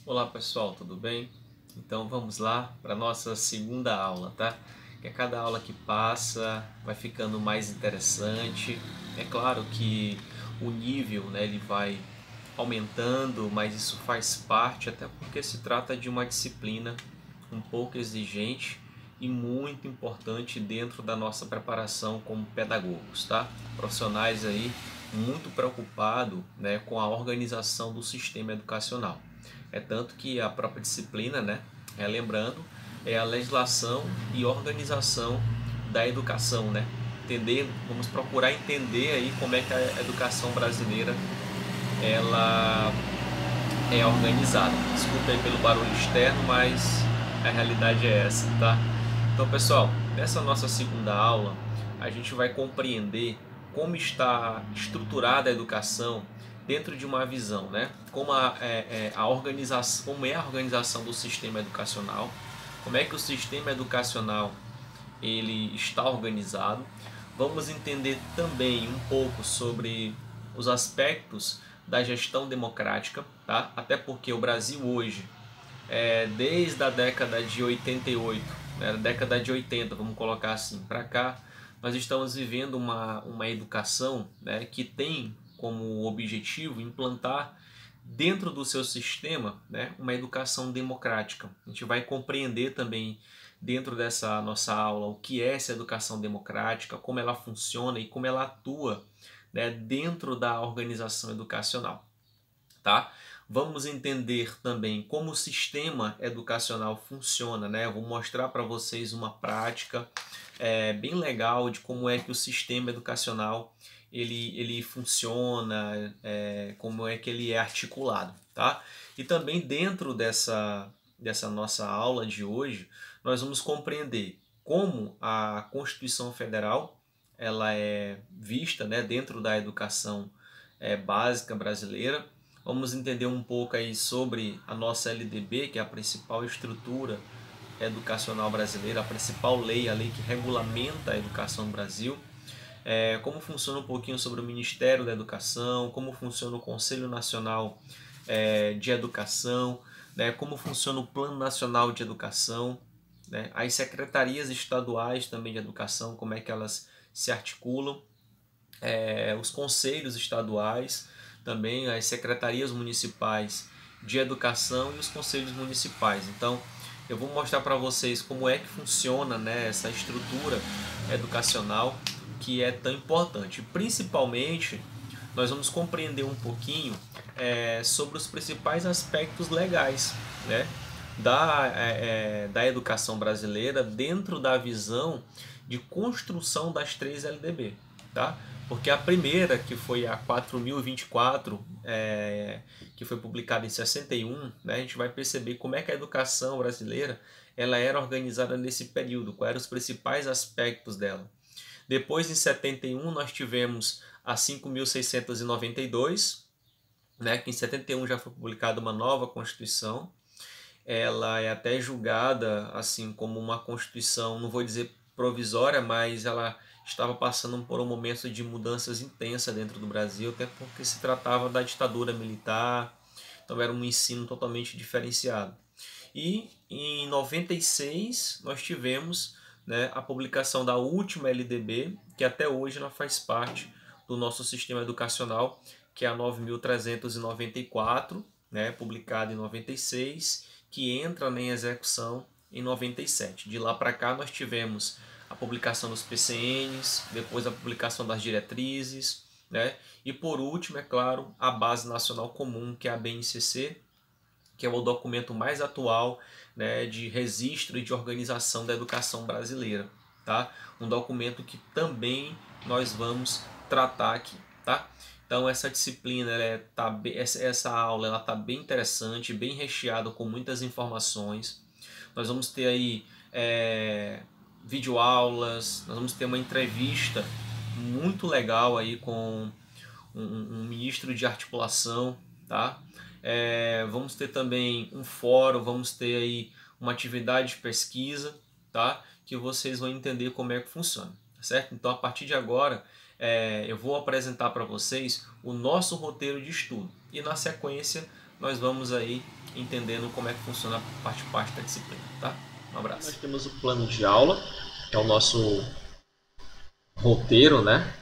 Olá pessoal, tudo bem? Então vamos lá para a nossa segunda aula, tá? Que a cada aula que passa vai ficando mais interessante. É claro que o nível, né, ele vai aumentando, mas isso faz parte, até porque se trata de uma disciplina um pouco exigente e muito importante dentro da nossa preparação como pedagogos, tá? Profissionais aí muito preocupados, né, com a organização do sistema educacional. É tanto que a própria disciplina, né, lembrando, é a legislação e organização da educação, né? Entender, vamos procurar entender aí como é que a educação brasileira ela é organizada. Desculpa aí pelo barulho externo, mas a realidade é essa, tá? Então, pessoal, nessa nossa segunda aula, a gente vai compreender como está estruturada a educação dentro de uma visão, né? Como a organização, como é a organização do sistema educacional, como é que o sistema educacional ele está organizado. Vamos entender também um pouco sobre os aspectos da gestão democrática, tá? Até porque o Brasil hoje, desde a década de 88, né, década de 80, vamos colocar assim, para cá, nós estamos vivendo uma educação, né, que tem como objetivo implantar dentro do seu sistema, né, uma educação democrática. A gente vai compreender também dentro dessa nossa aula o que é essa educação democrática, como ela funciona e como ela atua, né, dentro da organização educacional, tá? Vamos entender também como o sistema educacional funciona, né? Eu vou mostrar para vocês uma prática bem legal de como é que o sistema educacional ele funciona, como é que ele é articulado, tá? E também dentro dessa nossa aula de hoje, nós vamos compreender como a Constituição Federal ela é vista, né, dentro da educação básica brasileira. Vamos entender um pouco aí sobre a nossa LDB, que é a principal estrutura educacional brasileira, a principal lei, a lei que regulamenta a educação no Brasil. Como funciona um pouquinho sobre o Ministério da Educação, como funciona o Conselho Nacional de Educação, né, como funciona o Plano Nacional de Educação, né, as secretarias estaduais também de educação, como é que elas se articulam, os conselhos estaduais, também as secretarias municipais de educação e os conselhos municipais. Então, eu vou mostrar para vocês como é que funciona, né, essa estrutura educacional que é tão importante. Principalmente, nós vamos compreender um pouquinho sobre os principais aspectos legais, né, da educação brasileira dentro da visão de construção das três LDB, tá? Porque a primeira, que foi a 4024, que foi publicada em 61, né, a gente vai perceber como é que a educação brasileira ela era organizada nesse período, quais eram os principais aspectos dela. Depois, em 71, nós tivemos a 5.692, né, que em 71 já foi publicada uma nova Constituição. Ela é até julgada assim como uma Constituição, não vou dizer provisória, mas ela estava passando por um momento de mudanças intensas dentro do Brasil, até porque se tratava da ditadura militar, então era um ensino totalmente diferenciado. E em 96 nós tivemos, né, a publicação da última LDB, que até hoje ela faz parte do nosso sistema educacional, que é a 9.394, né, publicada em 96, que entra em execução em 97. De lá para cá nós tivemos a publicação dos PCNs, depois a publicação das diretrizes, né? E por último, é claro, a Base Nacional Comum, que é a BNCC, que é o documento mais atual, né, de registro e de organização da educação brasileira, tá? Um documento que também nós vamos tratar aqui, tá? Então essa disciplina, essa aula, ela tá bem interessante, bem recheada com muitas informações. Nós vamos ter aí videoaulas, nós vamos ter uma entrevista muito legal aí com um ministro de articulação, tá? Vamos ter também um fórum, vamos ter aí uma atividade de pesquisa, tá? Que vocês vão entender como é que funciona, tá certo? Então, a partir de agora, eu vou apresentar para vocês o nosso roteiro de estudo e na sequência nós vamos aí entendendo como é que funciona a parte da disciplina, tá? Um abraço. Nós temos o plano de aula, que é o nosso roteiro, né?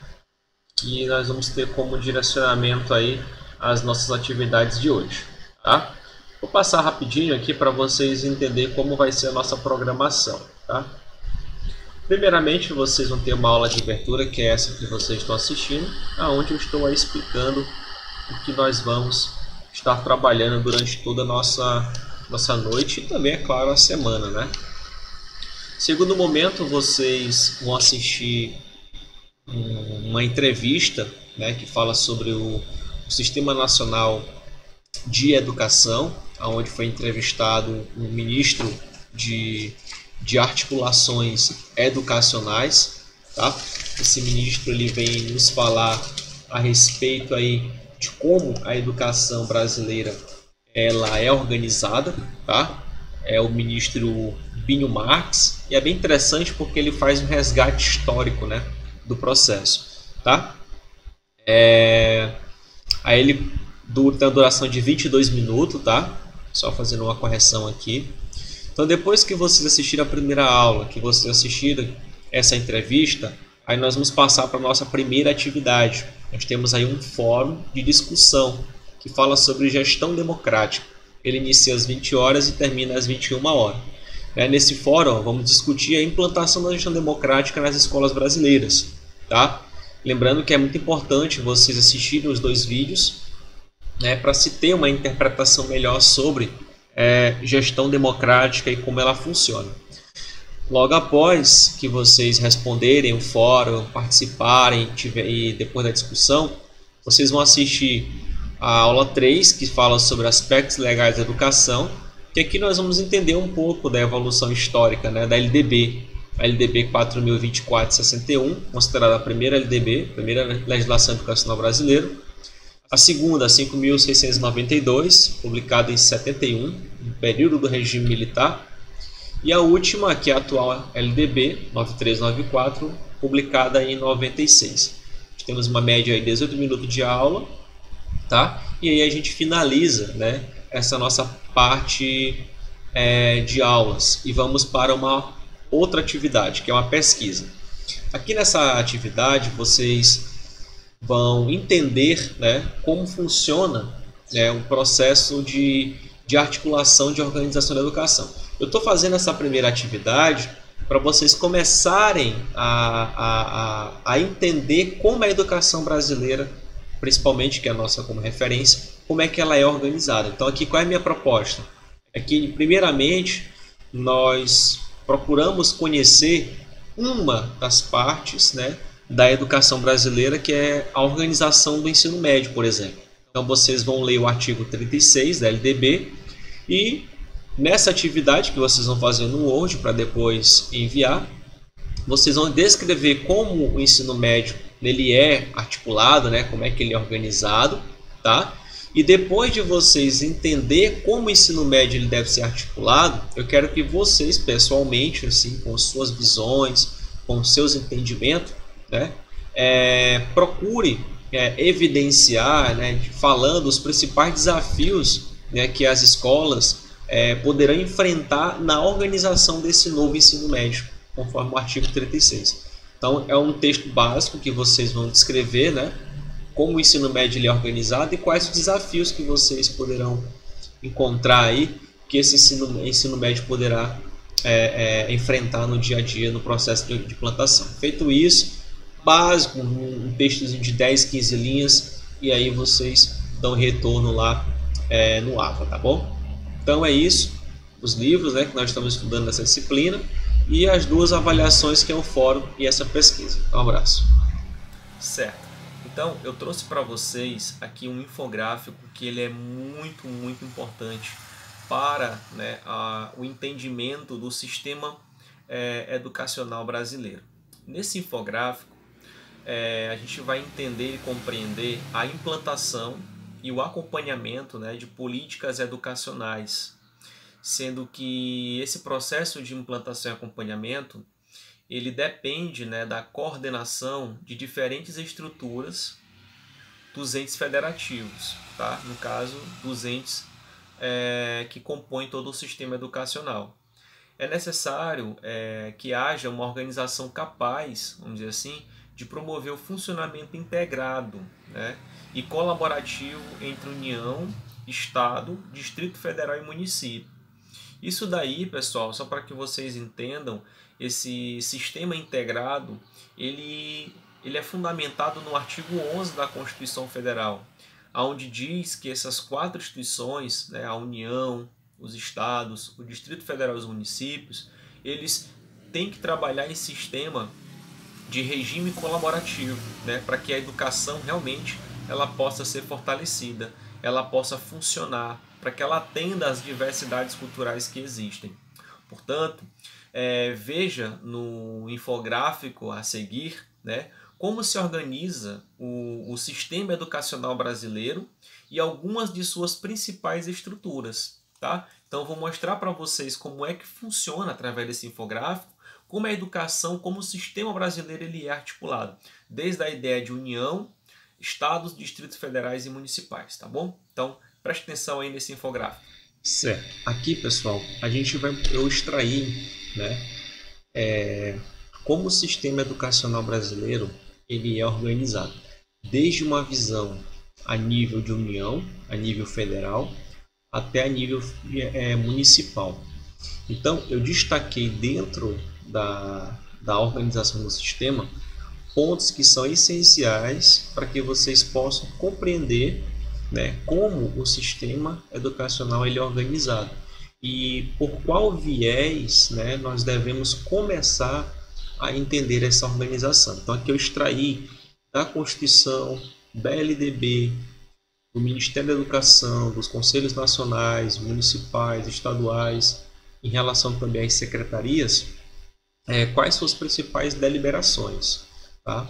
E nós vamos ter como direcionamento aí as nossas atividades de hoje, tá? Vou passar rapidinho aqui para vocês entenderem como vai ser a nossa programação, tá? Primeiramente, vocês vão ter uma aula de abertura, que é essa que vocês estão assistindo, aonde eu estou aí explicando o que nós vamos estar trabalhando durante toda a nossa noite e também, é claro, a semana, né? Segundo momento, vocês vão assistir uma entrevista, né, que fala sobre o Sistema Nacional de Educação, onde foi entrevistado um ministro de articulações educacionais, tá? Esse ministro ele vem nos falar a respeito aí de como a educação brasileira ela é organizada, tá? É o ministro Binho Marx, e é bem interessante porque ele faz um resgate histórico, né, do processo, tá? Aí ele tem a duração de 22 minutos, tá? Só fazendo uma correção aqui. Então, depois que vocês assistirem a primeira aula, que vocês assistiram essa entrevista, aí nós vamos passar para a nossa primeira atividade. Nós temos aí um fórum de discussão que fala sobre gestão democrática. Ele inicia às 20 horas e termina às 21 horas. Nesse fórum, vamos discutir a implantação da gestão democrática nas escolas brasileiras, tá? Lembrando que é muito importante vocês assistirem os 2 vídeos, né, para se ter uma interpretação melhor sobre gestão democrática e como ela funciona. Logo após que vocês responderem o fórum, participarem e depois da discussão, vocês vão assistir a aula 3, que fala sobre aspectos legais da educação, que aqui nós vamos entender um pouco da evolução histórica, né, da LDB, a LDB 4024/61, considerada a primeira LDB, primeira legislação educacional brasileira. A segunda, 5.692, publicada em 71, no período do regime militar. E a última, que é a atual LDB 9394, publicada em 96. Temos uma média de 18 minutos de aula, tá? E aí a gente finaliza, né, essa nossa parte de aulas e vamos para uma outra atividade, que é uma pesquisa. Aqui nessa atividade vocês vão entender, né, como funciona, né, o processo de articulação de organização da educação. Eu estou fazendo essa primeira atividade para vocês começarem a entender como a educação brasileira, principalmente que é a nossa como referência, como é que ela é organizada. Então aqui qual é a minha proposta? É que primeiramente nós procuramos conhecer uma das partes, né, da educação brasileira, que é a organização do ensino médio, por exemplo. Então vocês vão ler o artigo 36 da LDB e nessa atividade que vocês vão fazer no Word para depois enviar, vocês vão descrever como o ensino médio ele é articulado, né, como é que ele é organizado, tá? E depois de vocês entender como o ensino médio ele deve ser articulado, eu quero que vocês pessoalmente, assim, com suas visões, com seus entendimentos, né, procure evidenciar, né, falando os principais desafios, né, que as escolas poderão enfrentar na organização desse novo ensino médio, conforme o artigo 36. Então, é um texto básico que vocês vão descrever, né, como o ensino médio ele é organizado e quais os desafios que vocês poderão encontrar aí, que esse ensino médio poderá enfrentar no dia a dia, no processo de implantação. Feito isso, básico, um textozinho de 10, 15 linhas, e aí vocês dão retorno lá no AVA, tá bom? Então é isso, os livros, né, que nós estamos estudando nessa disciplina, e as 2 avaliações, que é o fórum e essa pesquisa. Um abraço. Certo. Então eu trouxe para vocês aqui um infográfico que ele é muito, muito importante para, né, o entendimento do sistema educacional brasileiro. Nesse infográfico, a gente vai entender e compreender a implantação e o acompanhamento, né, de políticas educacionais, sendo que esse processo de implantação e acompanhamento ele depende, né, da coordenação de diferentes estruturas dos entes federativos, tá? No caso, dos entes que compõem todo o sistema educacional. É necessário que haja uma organização capaz, vamos dizer assim, de promover o funcionamento integrado, né, e colaborativo entre União, Estado, Distrito Federal e município. Isso daí, pessoal, só para que vocês entendam, esse sistema integrado, ele é fundamentado no artigo 11 da Constituição Federal, onde diz que essas 4 instituições, né, a União, os estados, o Distrito Federal e os municípios, eles têm que trabalhar em sistema de regime colaborativo, né, para que a educação realmente ela possa ser fortalecida, ela possa funcionar, para que ela atenda às diversidades culturais que existem. Portanto, veja no infográfico a seguir, né, como se organiza o sistema educacional brasileiro e algumas de suas principais estruturas. Tá? Então, vou mostrar para vocês como é que funciona através desse infográfico, como a educação, como o sistema brasileiro ele é articulado, desde a ideia de união, estados, distritos federais e municipais, tá bom? Então, preste atenção aí nesse infográfico. Certo. Aqui, pessoal, eu extraí, né, como o sistema educacional brasileiro ele é organizado, desde uma visão a nível de união, a nível federal, até a nível municipal. Então, eu destaquei dentro da organização do sistema pontos que são essenciais para que vocês possam compreender, né, como o sistema educacional ele é organizado e por qual viés, né, nós devemos começar a entender essa organização. Então, aqui eu extraí da Constituição, da LDB, do Ministério da Educação, dos Conselhos Nacionais, Municipais, Estaduais, em relação também às secretarias, quais são as principais deliberações. Tá?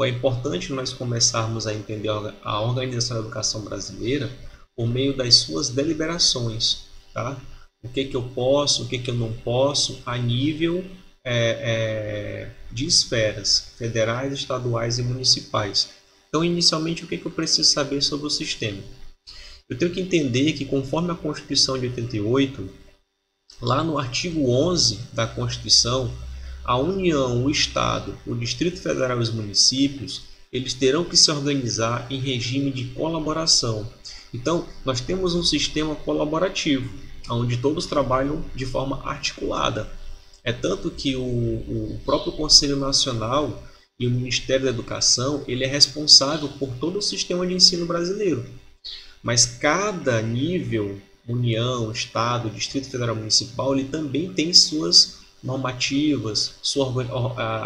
É importante nós começarmos a entender a organização da educação brasileira por meio das suas deliberações. Tá? O que eu posso, o que eu não posso, a nível de esferas federais, estaduais e municipais. Então, inicialmente, o que eu preciso saber sobre o sistema? Eu tenho que entender que, conforme a Constituição de 88, lá no artigo 11 da Constituição, a União, o Estado, o Distrito Federal e os municípios, eles terão que se organizar em regime de colaboração. Então, nós temos um sistema colaborativo, onde todos trabalham de forma articulada. É tanto que o próprio Conselho Nacional e o Ministério da Educação ele é responsável por todo o sistema de ensino brasileiro. Mas cada nível, União, Estado, Distrito Federal Municipal, ele também tem suas normativas,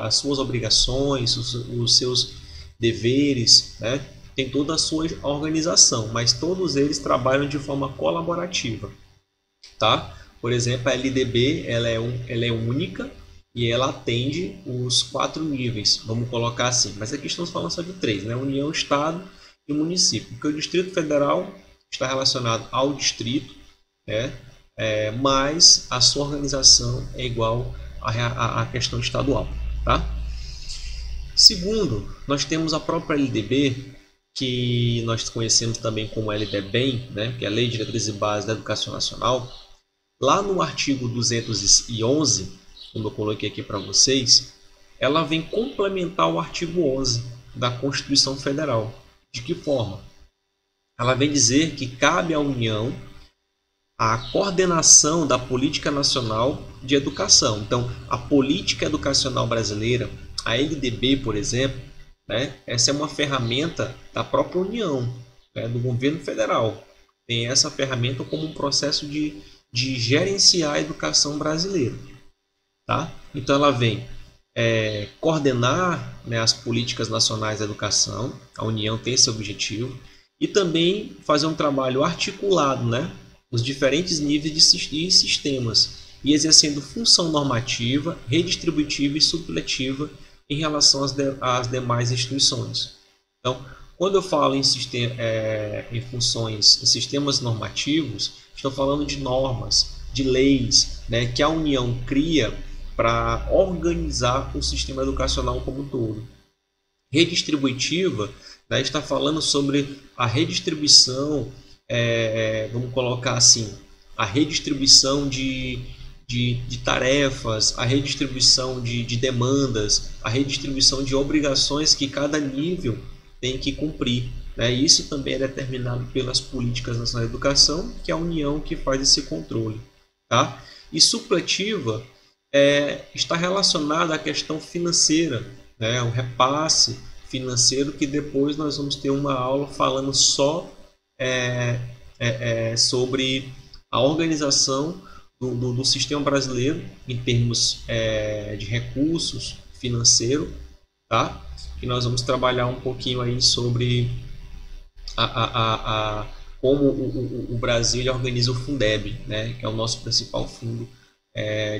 as suas obrigações, os seus deveres, né? Tem toda a sua organização, mas todos eles trabalham de forma colaborativa. Tá? Por exemplo, a LDB ela é única e ela atende os 4 níveis, vamos colocar assim. Mas aqui estamos falando só de 3, né? União, Estado e município. Porque o Distrito Federal está relacionado ao distrito, né? Mas a sua organização é igual à questão estadual. Tá? Segundo, nós temos a própria LDB, que nós conhecemos também como LDBEM, né? Que é a Lei de Diretrizes e Bases da Educação Nacional. Lá no artigo 211, como eu coloquei aqui para vocês, ela vem complementar o artigo 11 da Constituição Federal. De que forma? Ela vem dizer que cabe à União a coordenação da política nacional de educação. Então, a política educacional brasileira, a LDB, por exemplo, né, essa é uma ferramenta da própria União, né, do governo federal. Tem essa ferramenta como um processo de gerenciar a educação brasileira. Tá? Então, ela vem coordenar, né, as políticas nacionais da educação, a União tem esse objetivo, e também fazer um trabalho articulado, né, nos diferentes níveis de sistemas, e exercendo função normativa, redistributiva e supletiva em relação às demais instituições. Então, quando eu falo em funções, em sistemas normativos, estou falando de normas, de leis, né, que a União cria para organizar o sistema educacional como um todo. Redistributiva, né, está falando sobre a redistribuição vamos colocar assim, a redistribuição de tarefas, a redistribuição de demandas, a redistribuição de obrigações que cada nível tem que cumprir. Né? Isso também é determinado pelas políticas nacionais de educação, que é a União que faz esse controle. Tá? E supletiva está relacionada à questão financeira, né? O repasse financeiro, que depois nós vamos ter uma aula falando só sobre a organização do sistema brasileiro em termos de recursos financeiros, tá? Que nós vamos trabalhar um pouquinho aí sobre como o Brasil organiza o Fundeb, né? Que é o nosso principal fundo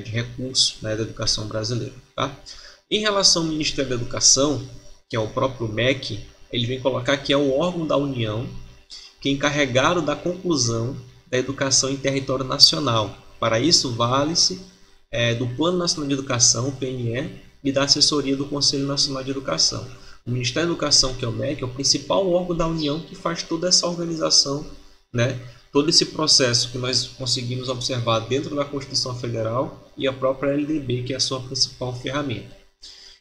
de recursos, né, da educação brasileira. Tá? Em relação ao Ministério da Educação, que é o próprio MEC, ele vem colocar que é o órgão da União que é encarregado da conclusão da educação em território nacional. Para isso, vale-se do Plano Nacional de Educação, PNE, e da assessoria do Conselho Nacional de Educação. O Ministério da Educação, que é o MEC, é o principal órgão da União que faz toda essa organização, né? Todo esse processo que nós conseguimos observar dentro da Constituição Federal e a própria LDB, que é a sua principal ferramenta.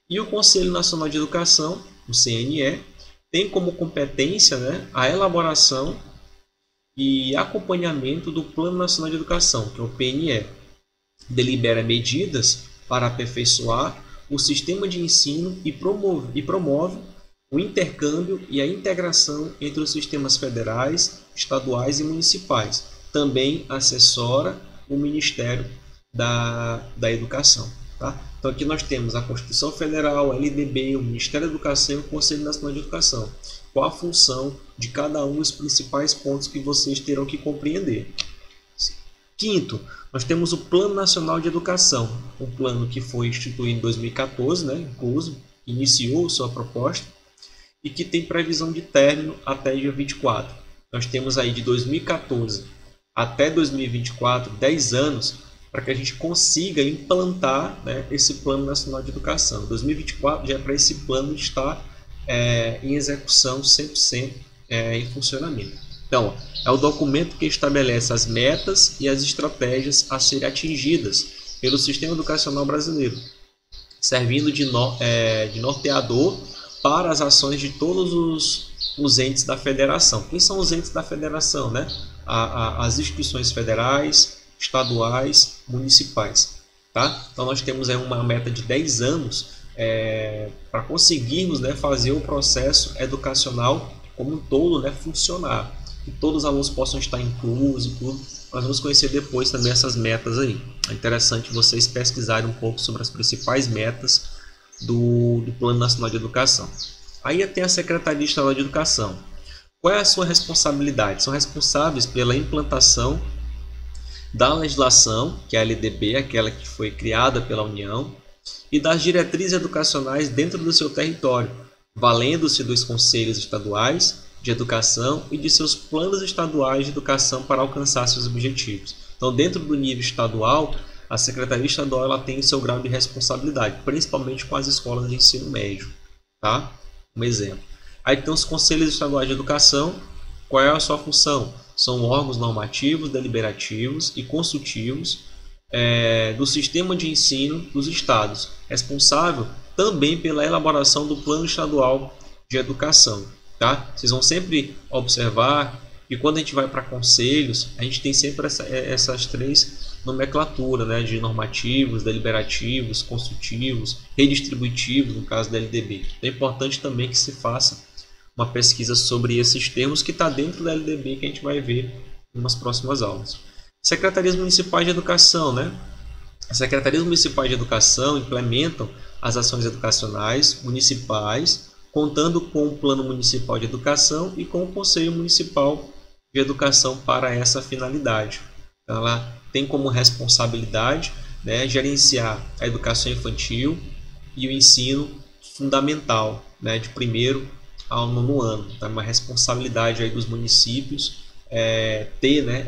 E o Conselho Nacional de Educação, o CNE, tem como competência, né, a elaboração e acompanhamento do Plano Nacional de Educação, que é o PNE. Delibera medidas para aperfeiçoar o sistema de ensino e promove o intercâmbio e a integração entre os sistemas federais, estaduais e municipais. Também assessora o Ministério da Educação. Tá? Então aqui nós temos a Constituição Federal, a LDB, o Ministério da Educação e o Conselho Nacional de Educação. Qual a função de cada um dos principais pontos que vocês terão que compreender? Quinto, nós temos o Plano Nacional de Educação, um plano que foi instituído em 2014, né, incluso, iniciou sua proposta, e que tem previsão de término até dia 24. Nós temos aí de 2014 até 2024, 10 anos, para que a gente consiga implantar, né, esse Plano Nacional de Educação. 2024 já é para esse plano estar em execução 100% em funcionamento. Então, é o documento que estabelece as metas e as estratégias a serem atingidas pelo sistema educacional brasileiro, servindo de norteador para as ações de todos os entes da federação. Quem são os entes da federação? Né? As instituições federais, estaduais, municipais. Tá? Então nós temos aí uma meta de 10 anos para conseguirmos, né, fazer o processo educacional como um todo, né, funcionar. Que todos os alunos possam estar inclusos e tudo. Nós vamos conhecer depois também essas metas aí. É interessante vocês pesquisarem um pouco sobre as principais metas do Plano Nacional de Educação. Aí tem a Secretaria Estadual de Educação. Qual é a sua responsabilidade? São responsáveis pela implantação da legislação, que é a LDB, aquela que foi criada pela União, e das diretrizes educacionais dentro do seu território, valendo-se dos conselhos estaduais de educação e de seus planos estaduais de educação para alcançar seus objetivos. Então, dentro do nível estadual, a Secretaria Estadual ela tem o seu grau de responsabilidade, principalmente com as escolas de ensino médio. Tá? Um exemplo. Aí tem os conselhos estaduais de educação. Qual é a sua função? São órgãos normativos, deliberativos e consultivos do sistema de ensino dos estados, responsável também pela elaboração do Plano Estadual de Educação. Tá? Vocês vão sempre observar que quando a gente vai para conselhos, a gente tem sempre essas três nomenclaturas, né, de normativos, deliberativos, consultivos, redistributivos, no caso da LDB. É importante também que se faça uma pesquisa sobre esses termos que está dentro da LDB, que a gente vai ver em umas próximas aulas. Secretarias Municipais de Educação, né? As Secretarias Municipais de Educação implementam as ações educacionais municipais, contando com o Plano Municipal de Educação e com o Conselho Municipal de Educação para essa finalidade. Então, ela tem como responsabilidade, né, gerenciar a educação infantil e o ensino fundamental, né, de 1º ao 9º ano. Então, é uma responsabilidade aí dos municípios ter, né,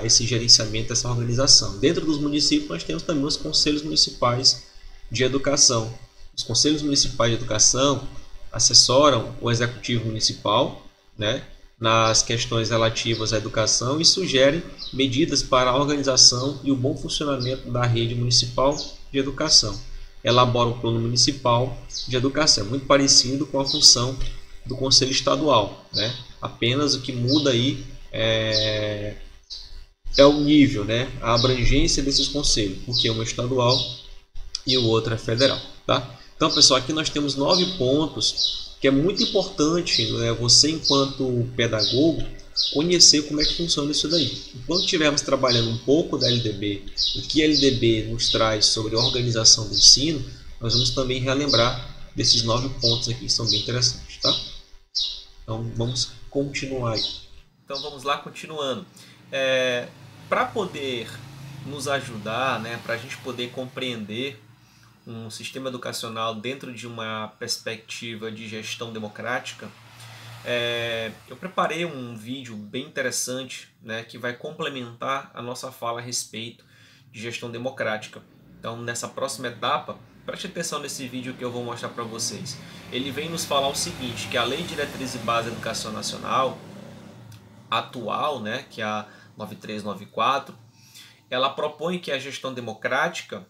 esse gerenciamento, essa organização. Dentro dos municípios nós temos também os conselhos municipais de educação. Os conselhos municipais de educação assessoram o executivo municipal, né, nas questões relativas à educação e sugerem medidas para a organização e o bom funcionamento da rede municipal de educação. Elabora um plano municipal de educação, muito parecido com a função do Conselho Estadual, né? Apenas o que muda aí é o nível, né? A abrangência desses conselhos, porque um é estadual e o outro é federal, tá? Então, pessoal, aqui nós temos 9 pontos que é muito importante, né, você, enquanto pedagogo, conhecer como é que funciona isso daí. Enquanto estivermos trabalhando um pouco da LDB, o que a LDB nos traz sobre a organização do ensino, nós vamos também relembrar desses 9 pontos aqui que são bem interessantes, tá? Então, vamos continuar aí. Então, vamos lá, continuando. Para poder nos ajudar, né, para a gente poder compreender um sistema educacional dentro de uma perspectiva de gestão democrática, eu preparei um vídeo bem interessante, né, que vai complementar a nossa fala a respeito de gestão democrática. Então, nessa próxima etapa, preste atenção nesse vídeo que eu vou mostrar para vocês. Ele vem nos falar o seguinte, que a Lei de Diretriz e Base da Educação Nacional atual, né, que é a 9394, ela propõe que a gestão democrática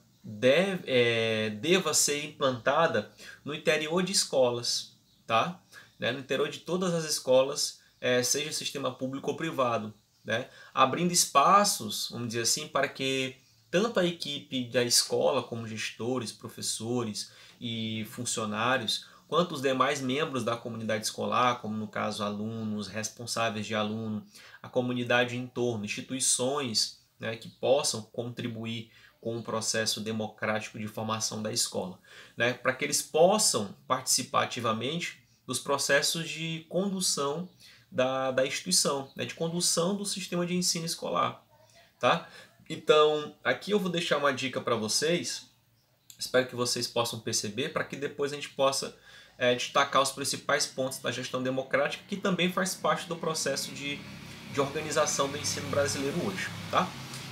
deva ser implantada no interior de escolas, tá? No interior de todas as escolas, seja sistema público ou privado, né? Abrindo espaços, vamos dizer assim, para que tanto a equipe da escola, como gestores, professores e funcionários, quanto os demais membros da comunidade escolar, como no caso alunos, responsáveis de aluno, a comunidade em torno, instituições, né, que possam contribuir com o processo democrático de formação da escola, né, para que eles possam participar ativamente dos processos de condução da instituição, né, de condução do sistema de ensino escolar. Tá? Então, aqui eu vou deixar uma dica para vocês, espero que vocês possam perceber, para que depois a gente possa destacar os principais pontos da gestão democrática, que também faz parte do processo de organização do ensino brasileiro hoje. Tá?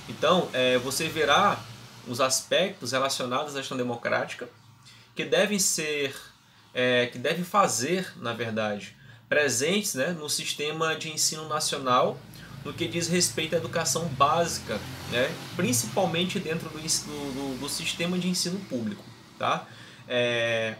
Então, você verá os aspectos relacionados à gestão democrática que devem fazer, na verdade, presentes, né, no sistema de ensino nacional, no que diz respeito à educação básica, né, principalmente dentro do sistema de ensino público. Tá?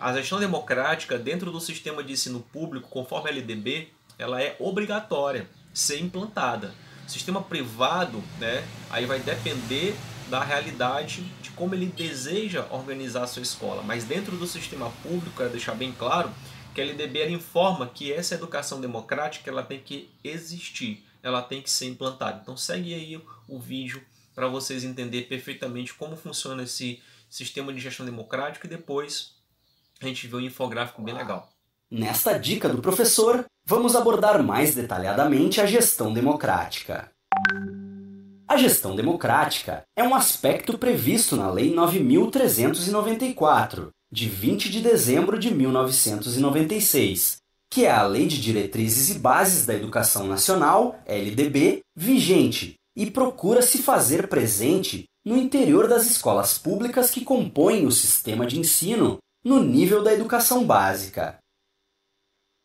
A gestão democrática dentro do sistema de ensino público, conforme a LDB, ela é obrigatória ser implantada. O sistema privado, né, aí vai depender da realidade de como ele deseja organizar a sua escola. Mas dentro do sistema público, quero deixar bem claro que a LDB informa que essa educação democrática ela tem que existir, ela tem que ser implantada. Então segue aí o vídeo para vocês entenderem perfeitamente como funciona esse sistema de gestão democrática e depois a gente vê um infográfico bem legal. Nesta dica do professor, vamos abordar mais detalhadamente a gestão democrática. A gestão democrática é um aspecto previsto na Lei 9.394, de 20 de dezembro de 1996, que é a Lei de Diretrizes e Bases da Educação Nacional, LDB, vigente, e procura se fazer presente no interior das escolas públicas que compõem o sistema de ensino no nível da educação básica.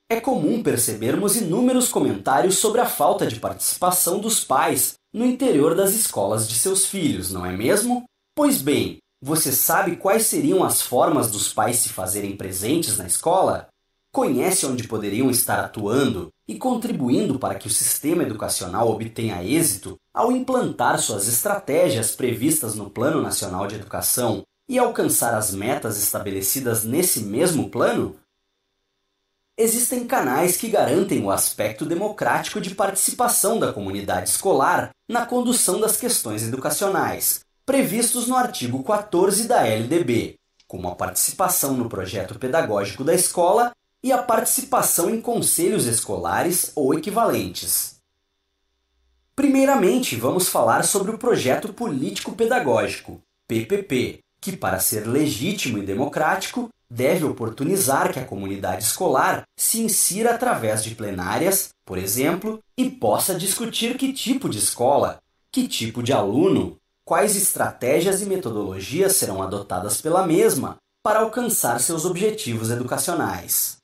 É comum percebermos inúmeros comentários sobre a falta de participação dos pais no interior das escolas de seus filhos, não é mesmo? Pois bem, você sabe quais seriam as formas dos pais se fazerem presentes na escola? Conhece onde poderiam estar atuando e contribuindo para que o sistema educacional obtenha êxito ao implantar suas estratégias previstas no Plano Nacional de Educação e alcançar as metas estabelecidas nesse mesmo plano? Existem canais que garantem o aspecto democrático de participação da comunidade escolar na condução das questões educacionais, previstos no artigo 14 da LDB, como a participação no projeto pedagógico da escola e a participação em conselhos escolares ou equivalentes. Primeiramente, vamos falar sobre o projeto político-pedagógico, PPP, que, para ser legítimo e democrático, deve oportunizar que a comunidade escolar se insira através de plenárias, por exemplo, e possa discutir que tipo de escola, que tipo de aluno, quais estratégias e metodologias serão adotadas pela mesma para alcançar seus objetivos educacionais.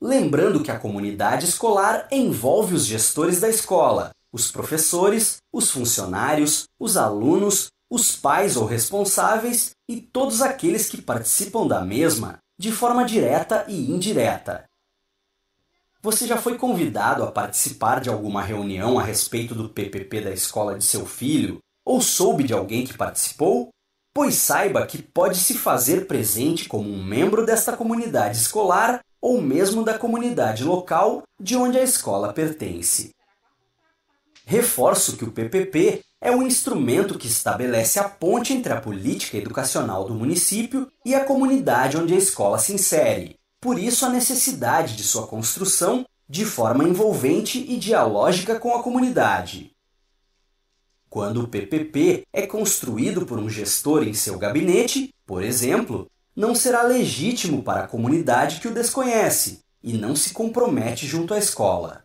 Lembrando que a comunidade escolar envolve os gestores da escola, os professores, os funcionários, os alunos, os pais ou responsáveis e todos aqueles que participam da mesma de forma direta e indireta. Você já foi convidado a participar de alguma reunião a respeito do PPP da escola de seu filho ou soube de alguém que participou? Pois saiba que pode se fazer presente como um membro desta comunidade escolar ou mesmo da comunidade local de onde a escola pertence. Reforço que o PPP é um instrumento que estabelece a ponte entre a política educacional do município e a comunidade onde a escola se insere. Por isso, a necessidade de sua construção de forma envolvente e dialógica com a comunidade. Quando o PPP é construído por um gestor em seu gabinete, por exemplo, não será legítimo para a comunidade que o desconhece e não se compromete junto à escola.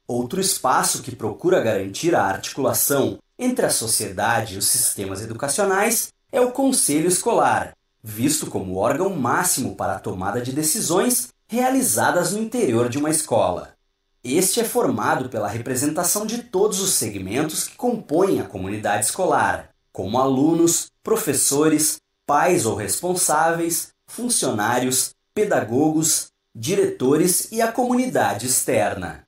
Outro espaço que procura garantir a articulação entre a sociedade e os sistemas educacionais é o Conselho Escolar, visto como órgão máximo para a tomada de decisões realizadas no interior de uma escola. Este é formado pela representação de todos os segmentos que compõem a comunidade escolar, como alunos, professores, pais ou responsáveis, funcionários, pedagogos, diretores e a comunidade externa.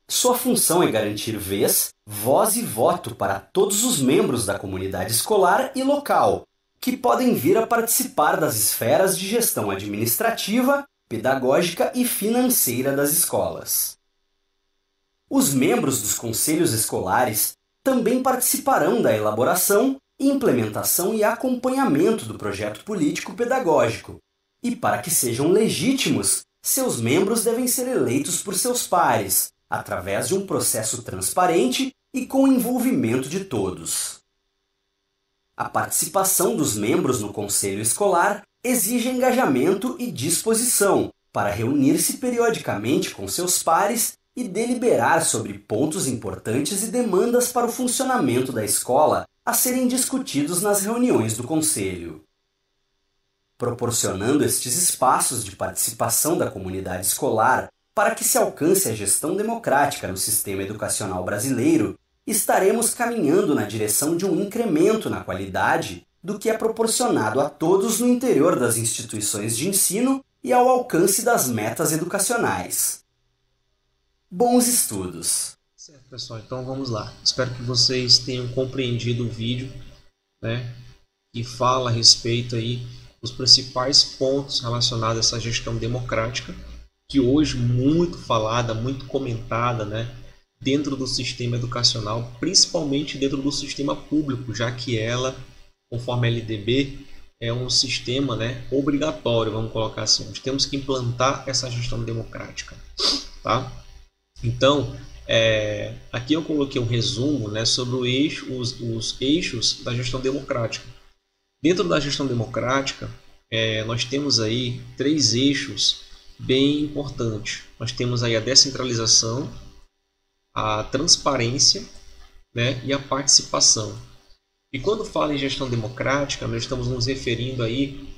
Sua função é garantir vez, voz e voto para todos os membros da comunidade escolar e local, que podem vir a participar das esferas de gestão administrativa, pedagógica e financeira das escolas. Os membros dos conselhos escolares também participarão da elaboração, implementação e acompanhamento do projeto político-pedagógico. E para que sejam legítimos, seus membros devem ser eleitos por seus pares, através de um processo transparente e com o envolvimento de todos. A participação dos membros no conselho escolar exige engajamento e disposição para reunir-se periodicamente com seus pares e deliberar sobre pontos importantes e demandas para o funcionamento da escola a serem discutidos nas reuniões do conselho. Proporcionando estes espaços de participação da comunidade escolar para que se alcance a gestão democrática no sistema educacional brasileiro, estaremos caminhando na direção de um incremento na qualidade do que é proporcionado a todos no interior das instituições de ensino e ao alcance das metas educacionais. Bons estudos! Certo, pessoal, então vamos lá. Espero que vocês tenham compreendido o vídeo, que fala a respeito aí dos principais pontos relacionados a essa gestão democrática, que hoje muito falada, muito comentada, dentro do sistema educacional, principalmente dentro do sistema público, já que ela, conforme a LDB, é um sistema obrigatório, vamos colocar assim. Nós temos que implantar essa gestão democrática. Tá? Então, aqui eu coloquei um resumo sobre os eixos da gestão democrática. Dentro da gestão democrática, nós temos aí 3 eixos bem importantes. Nós temos aí a descentralização, a transparência, e a participação. E quando fala em gestão democrática, nós estamos nos referindo aí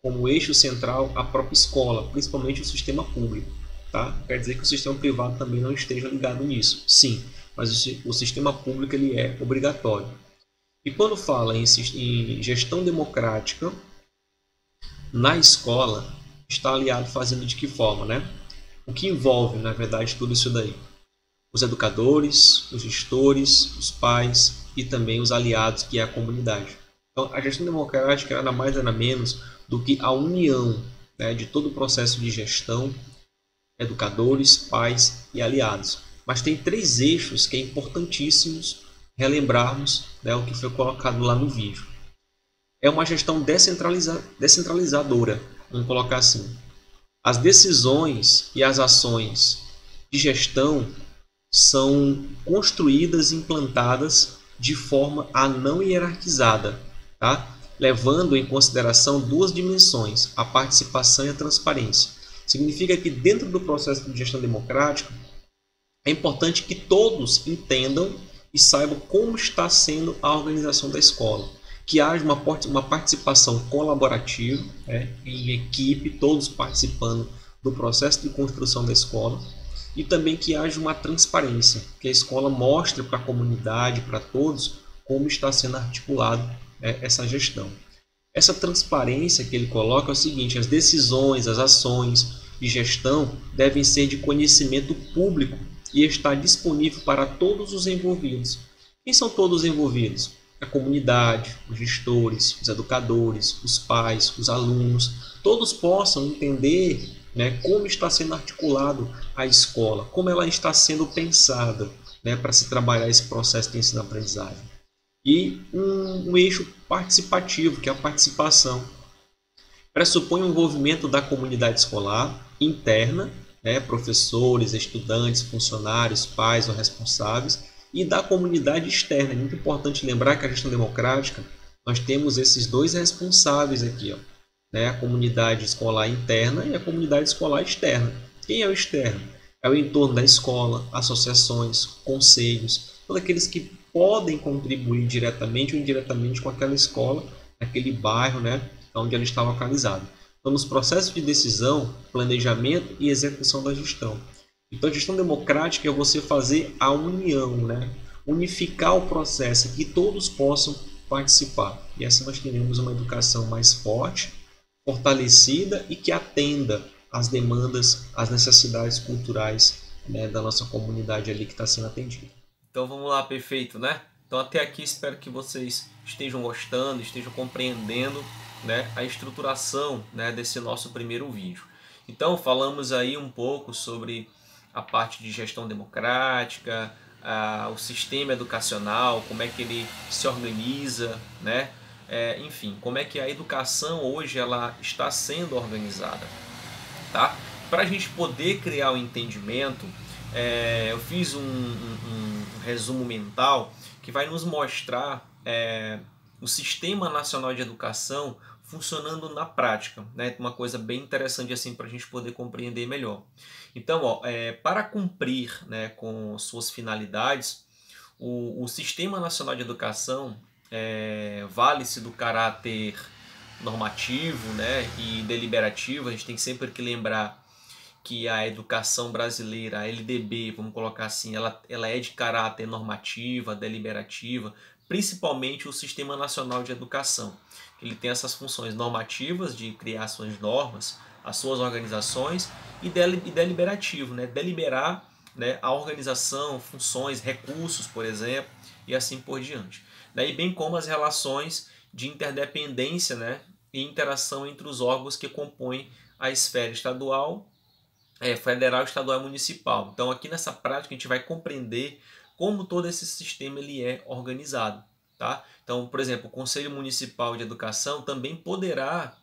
como eixo central à própria escola, principalmente o sistema público. Tá? Quer dizer que o sistema privado também não esteja ligado nisso. Sim, mas o sistema público ele é obrigatório. E quando fala em gestão democrática, na escola, está aliado fazendo de que forma? O que envolve, na verdade, tudo isso daí? Os educadores, os gestores, os pais e também os aliados, que é a comunidade. Então, a gestão democrática é nada mais nada menos do que a união de todo o processo de gestão, educadores, pais e aliados. Mas tem 3 eixos que é importantíssimos relembrarmos o que foi colocado lá no vídeo. É uma gestão descentralizadora, vamos colocar assim. As decisões e as ações de gestão são construídas e implantadas de forma a não hierarquizada, tá? Levando em consideração 2 dimensões, a participação e a transparência. Significa que dentro do processo de gestão democrática é importante que todos entendam e saibam como está sendo a organização da escola. Que haja uma participação colaborativa, em equipe, todos participando do processo de construção da escola e também que haja uma transparência, que a escola mostre para a comunidade, para todos, como está sendo articulado essa gestão. Essa transparência que ele coloca é o seguinte: as decisões, as ações de gestão devem ser de conhecimento público e estar disponível para todos os envolvidos. Quem são todos os envolvidos? A comunidade, os gestores, os educadores, os pais, os alunos, todos possam entender, né, como está sendo articulado a escola, como ela está sendo pensada, né, para se trabalhar esse processo de ensino-aprendizagem. E um eixo participativo, que é a participação. Pressupõe o envolvimento da comunidade escolar interna, né, professores, estudantes, funcionários, pais ou responsáveis, e da comunidade externa. É muito importante lembrar que a gestão democrática, nós temos esses dois responsáveis aqui, ó, né, a comunidade escolar interna e a comunidade escolar externa. Quem é o externo? É o entorno da escola, associações, conselhos, todos aqueles que podem contribuir diretamente ou indiretamente com aquela escola, aquele bairro, né, onde ela está localizada. Então, nos processos de decisão, planejamento e execução da gestão. Então, a gestão democrática é você fazer a união, né, unificar o processo, que todos possam participar. E assim nós teremos uma educação mais forte, fortalecida e que atenda às demandas, às necessidades culturais, né, da nossa comunidade ali que está sendo atendida. Então vamos lá, perfeito, né? Então até aqui espero que vocês estejam gostando, estejam compreendendo, né, a estruturação, né, desse nosso primeiro vídeo. Então falamos aí um pouco sobre a parte de gestão democrática, o sistema educacional, como é que ele se organiza, né? Enfim, como é que a educação hoje ela está sendo organizada, tá? Para a gente poder criar o entendimento, eu fiz um resumo mental que vai nos mostrar o Sistema Nacional de Educação funcionando na prática, né? Uma coisa bem interessante assim para a gente poder compreender melhor. Então, ó, para cumprir, né, com suas finalidades, o Sistema Nacional de Educação vale-se do caráter normativo, né, e deliberativo. A gente tem sempre que lembrar que a educação brasileira, a LDB, vamos colocar assim, ela é de caráter normativa, deliberativa, principalmente o Sistema Nacional de Educação. Ele tem essas funções normativas de criar suas normas, as suas organizações, e deliberativo, né, deliberar, né, a organização, funções, recursos, por exemplo, e assim por diante. E bem como as relações de interdependência, né, e interação entre os órgãos que compõem a esfera estadual, federal, estadual e municipal. Então aqui nessa prática a gente vai compreender como todo esse sistema ele é organizado, tá? Então, por exemplo, o Conselho Municipal de Educação também poderá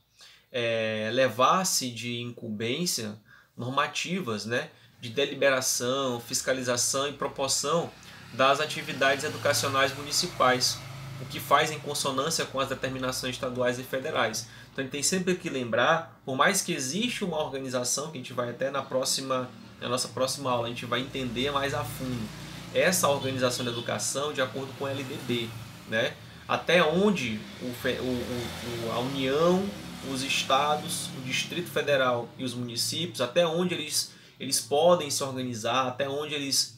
levar-se de incumbência normativas, né, de deliberação, fiscalização e proporção das atividades educacionais municipais, o que faz em consonância com as determinações estaduais e federais. Então a gente tem sempre que lembrar, por mais que exista uma organização, que a gente vai até na nossa próxima aula, a gente vai entender mais a fundo essa organização da educação de acordo com a LDB, né? Até onde a União, os estados, o Distrito Federal e os municípios, até onde eles podem se organizar, até onde eles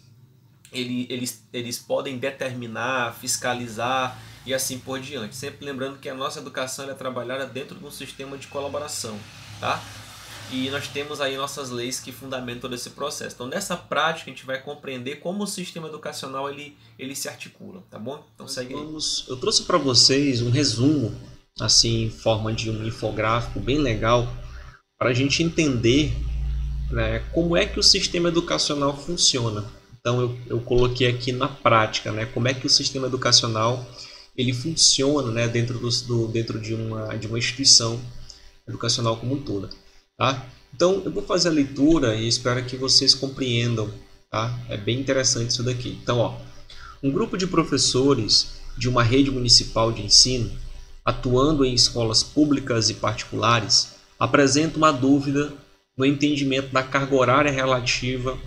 podem determinar, fiscalizar e assim por diante. Sempre lembrando que a nossa educação é trabalhada dentro de um sistema de colaboração, tá? E nós temos aí nossas leis que fundamentam todo esse processo. Então, nessa prática, a gente vai compreender como o sistema educacional ele se articula, tá bom? Então, segue aí. Eu trouxe para vocês um resumo, assim, em forma de um infográfico bem legal, para a gente entender, né, como é que o sistema educacional funciona. Então, eu coloquei aqui na prática, né, como é que o sistema educacional ele funciona, né, dentro de uma instituição educacional como um todo. Tá? Então, eu vou fazer a leitura e espero que vocês compreendam. Tá? É bem interessante isso daqui. Então, ó, um grupo de professores de uma rede municipal de ensino, atuando em escolas públicas e particulares, apresenta uma dúvida no entendimento da carga horária relativa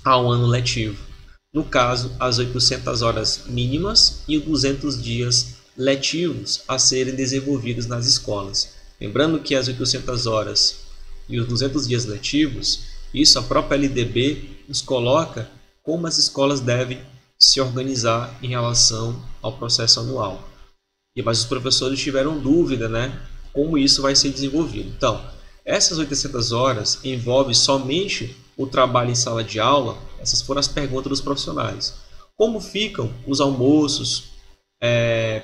ao ano letivo. No caso, as 800 horas mínimas e os 200 dias letivos a serem desenvolvidos nas escolas. Lembrando que as 800 horas e os 200 dias letivos, isso a própria LDB nos coloca como as escolas devem se organizar em relação ao processo anual. Mas os professores tiveram dúvida, né, como isso vai ser desenvolvido. Então, essas 800 horas envolvem somente o trabalho em sala de aula. Essas foram as perguntas dos profissionais. Como ficam os almoços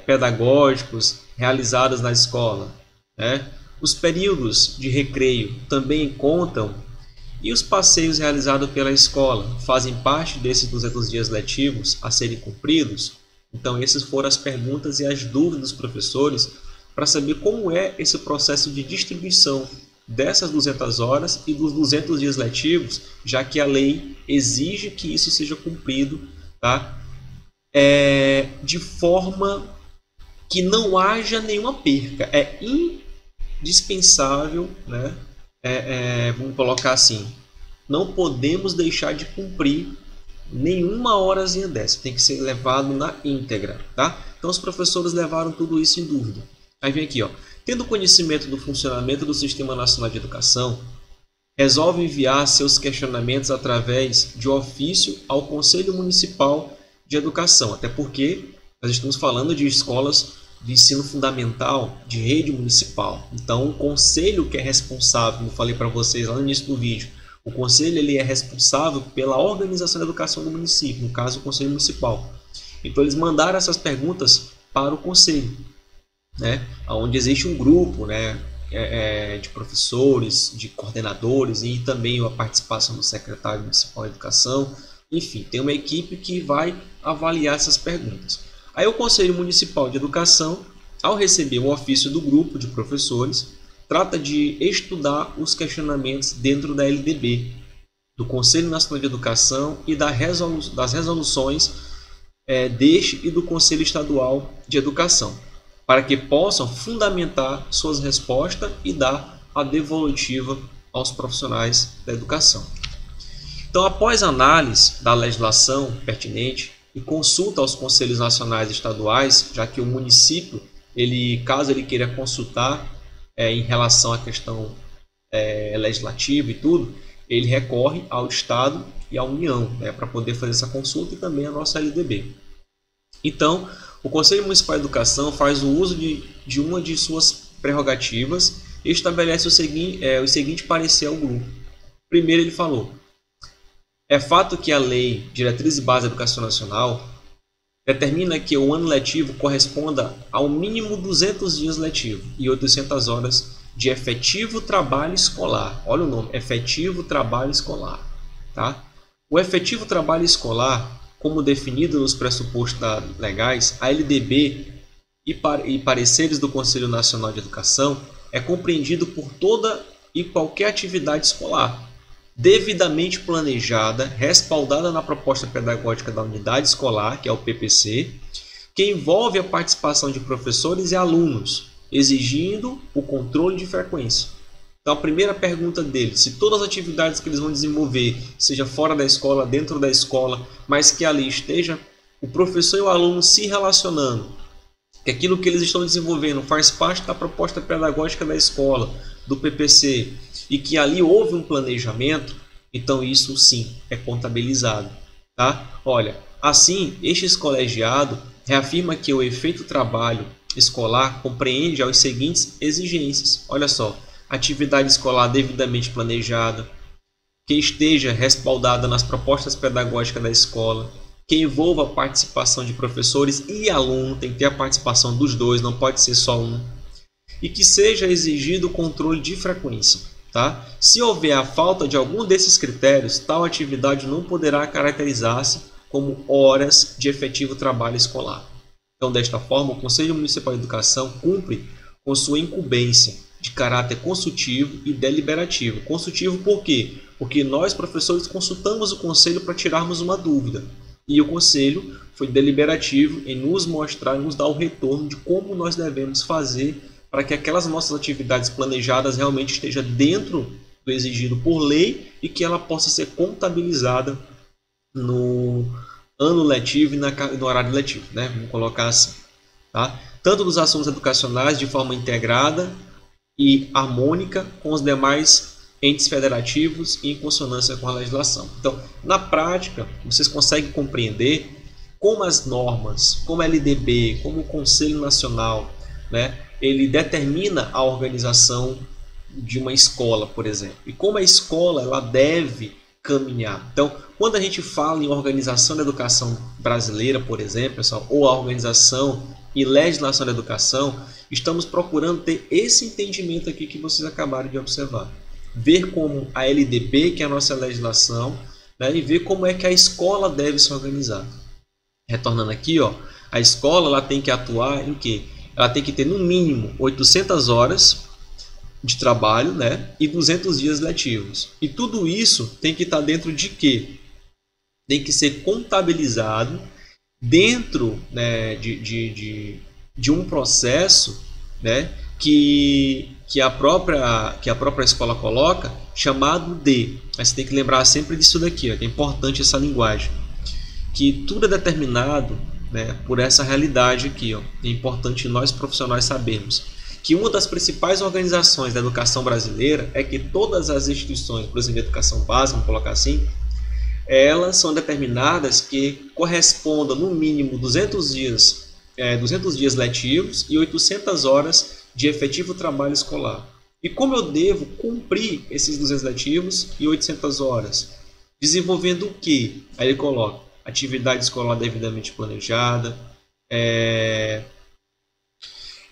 pedagógicos realizados na escola, né? Os períodos de recreio também contam, e os passeios realizados pela escola fazem parte desses 200 dias letivos a serem cumpridos? Então, essas foram as perguntas e as dúvidas dos professores para saber como é esse processo de distribuição dessas 200 horas e dos 200 dias letivos, já que a lei exige que isso seja cumprido, tá? De forma que não haja nenhuma perca. É indispensável, né? Vamos colocar assim, não podemos deixar de cumprir nenhuma horazinha dessa, tem que ser levado na íntegra, tá? Então os professores levaram tudo isso em dúvida. Aí vem aqui, ó, tendo conhecimento do funcionamento do Sistema Nacional de Educação, resolve enviar seus questionamentos através de ofício ao Conselho Municipal de Educação, até porque nós estamos falando de escolas de ensino fundamental de rede municipal. Então, o conselho que é responsável, como eu falei para vocês lá no início do vídeo, o conselho ele é responsável pela organização da educação do município, no caso, o conselho municipal. Então, eles mandaram essas perguntas para o conselho, né, onde existe um grupo, né, de professores, de coordenadores e também a participação do secretário municipal de educação. Enfim, tem uma equipe que vai avaliar essas perguntas. Aí o Conselho Municipal de Educação, ao receber o ofício do grupo de professores, trata de estudar os questionamentos dentro da LDB, do Conselho Nacional de Educação e das resoluções deste e do Conselho Estadual de Educação, para que possam fundamentar suas respostas e dar a devolutiva aos profissionais da educação. Então, após análise da legislação pertinente e consulta aos conselhos nacionais e estaduais, já que o município, caso ele queira consultar em relação à questão legislativa e tudo, ele recorre ao Estado e à União, né, para poder fazer essa consulta, e também a nossa LDB. Então, o Conselho Municipal de Educação faz o uso de uma de suas prerrogativas e estabelece o seguinte parecer ao grupo. Primeiro, ele falou: é fato que a Lei Diretriz e Base da Educação Nacional determina que o ano letivo corresponda ao mínimo 200 dias letivos e 800 horas de efetivo trabalho escolar. Olha o nome, efetivo trabalho escolar. Tá? O efetivo trabalho escolar, como definido nos pressupostos legais, a LDB e pareceres do Conselho Nacional de Educação, é compreendido por toda e qualquer atividade escolar, devidamente planejada, respaldada na proposta pedagógica da unidade escolar, que é o PPC, que envolve a participação de professores e alunos, exigindo o controle de frequência. Então, a primeira pergunta dele: se todas as atividades que eles vão desenvolver, seja fora da escola, dentro da escola, mas que ali esteja o professor e o aluno se relacionando, que aquilo que eles estão desenvolvendo faz parte da proposta pedagógica da escola, do PPC, e que ali houve um planejamento, então isso sim é contabilizado. Tá? Olha, assim, este colegiado reafirma que o efeito trabalho escolar compreende as seguintes exigências. Olha só: atividade escolar devidamente planejada, que esteja respaldada nas propostas pedagógicas da escola, que envolva a participação de professores e aluno, tem que ter a participação dos dois, não pode ser só um, e que seja exigido o controle de frequência. Tá? Se houver a falta de algum desses critérios, tal atividade não poderá caracterizar-se como horas de efetivo trabalho escolar. Então, desta forma, o Conselho Municipal de Educação cumpre com sua incumbência de caráter consultivo e deliberativo. Consultivo por quê? Porque nós, professores, consultamos o Conselho para tirarmos uma dúvida. E o Conselho foi deliberativo em nos mostrar, nos dar o retorno de como nós devemos fazer para que aquelas nossas atividades planejadas realmente estejam dentro do exigido por lei e que ela possa ser contabilizada no ano letivo e no horário letivo, né? Vamos colocar assim. Tá? Tanto dos assuntos educacionais de forma integrada e harmônica com os demais entes federativos e em consonância com a legislação. Então, na prática, vocês conseguem compreender como as normas, como a LDB, como o Conselho Nacional, né, ele determina a organização de uma escola, por exemplo, e como a escola ela deve caminhar. Então, quando a gente fala em organização da educação brasileira, por exemplo, pessoal, ou a organização e legislação da educação, estamos procurando ter esse entendimento aqui que vocês acabaram de observar. Ver como a LDB, que é a nossa legislação, né, e ver como é que a escola deve se organizar. Retornando aqui, ó, a escola ela tem que atuar em quê? Ela tem que ter no mínimo 800 horas de trabalho, né, e 200 dias letivos. E tudo isso tem que estar dentro de quê? Tem que ser contabilizado dentro, né, de um processo, né, que a própria escola coloca, chamado de. Mas você tem que lembrar sempre disso daqui, ó, que é importante essa linguagem. Que tudo é determinado, né, por essa realidade aqui. Ó. É importante nós profissionais sabermos que uma das principais organizações da educação brasileira é que todas as instituições, por exemplo, de educação básica, vamos colocar assim, elas são determinadas que correspondam no mínimo 200 dias letivos e 800 horas de efetivo trabalho escolar. E como eu devo cumprir esses 200 letivos e 800 horas? Desenvolvendo o que? Aí ele coloca atividade escolar devidamente planejada,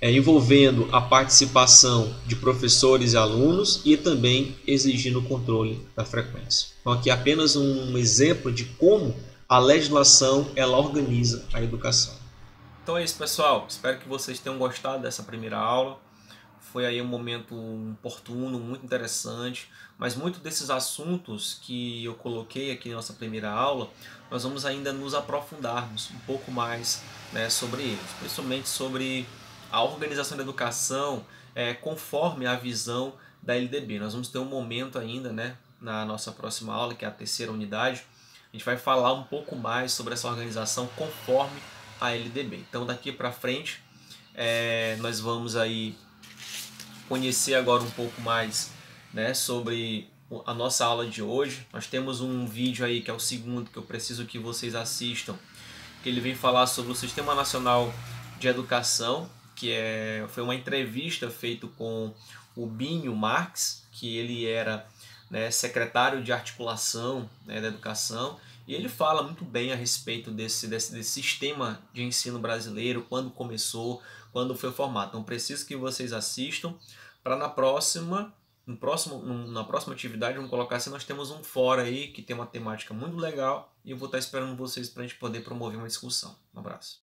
envolvendo a participação de professores e alunos e também exigindo o controle da frequência. Então aqui é apenas um exemplo de como a legislação ela organiza a educação. Então é isso, pessoal. Espero que vocês tenham gostado dessa primeira aula. Foi aí um momento oportuno, muito interessante, mas muitos desses assuntos que eu coloquei aqui na nossa primeira aula, nós vamos ainda nos aprofundarmos um pouco mais, né, sobre eles, principalmente sobre a organização da educação conforme a visão da LDB. Nós vamos ter um momento ainda, né, na nossa próxima aula, que é a terceira unidade, a gente vai falar um pouco mais sobre essa organização conforme a LDB. Então daqui para frente nós vamos aí conhecer agora um pouco mais, né, sobre a nossa aula de hoje. Nós temos um vídeo aí que é o segundo que eu preciso que vocês assistam, que ele vem falar sobre o Sistema Nacional de Educação, que foi uma entrevista feita com o Binho Marques, que ele era, né, secretário de articulação, né, da educação, e ele fala muito bem a respeito desse sistema de ensino brasileiro, quando começou, quando foi formado. Então preciso que vocês assistam para na próxima atividade, vamos colocar assim, nós temos um fórum aí que tem uma temática muito legal e eu vou estar esperando vocês para a gente poder promover uma discussão. Um abraço.